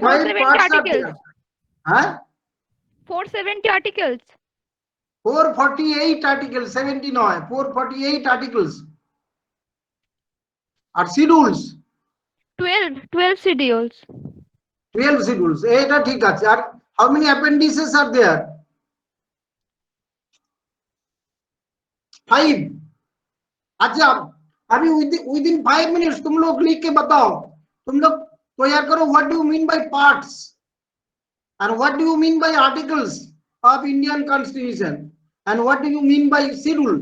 475 parts are articles. there. Huh? 470 articles. 448 articles, 70 নয়, 448 articles. আর schedules 12 schedules. 12 schedules, এটা ঠিক আছে। আর হাউ মেনি অ্যাপেন্ডিসেস আর দেয়ার? 5। अच्छा, अभी within 5 minutes तुम लोग लिख के बताओ, तुम लोग तैयार करो, what do you mean by parts and what do you mean by articles of Indian Constitution and what do you mean by schedule?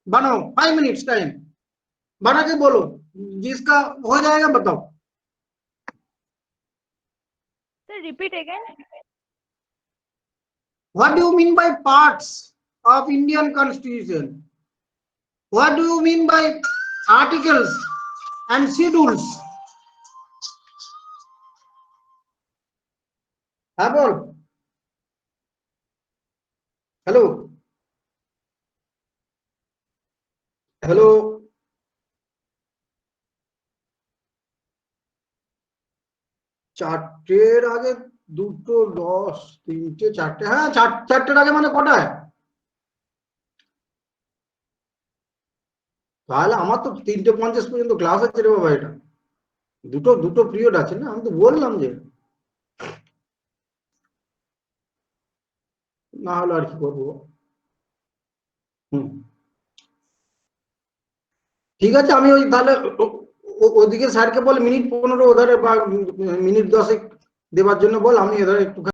बनाओ, 5 minutes टाइम बना के बोलो, जिसका हो जाएगा बताओ। Sir, repeat again. What do you mean by parts of Indian Constitution? What do you mean by articles and schedules? हाँ बोल। हेलो हेलो, চারটের আগে 2টো 10, 3টে 4টে, হ্যাঁ চারটের আগে মানে কটায়? তাহলে আমার তো 3:50 পর্যন্ত ক্লাস আছে রে বাবা। এটা দুটো পিরিয়ড আছে না, আমি তো বললাম যে না হলে আর কি করবো। ঠিক আছে, আমি ওই তাহলে ওদিকে স্যারকে বল মিনিট 15 ওধারে বা মিনিট 10 দেওয়ার জন্য বল, আমি এধারে একটু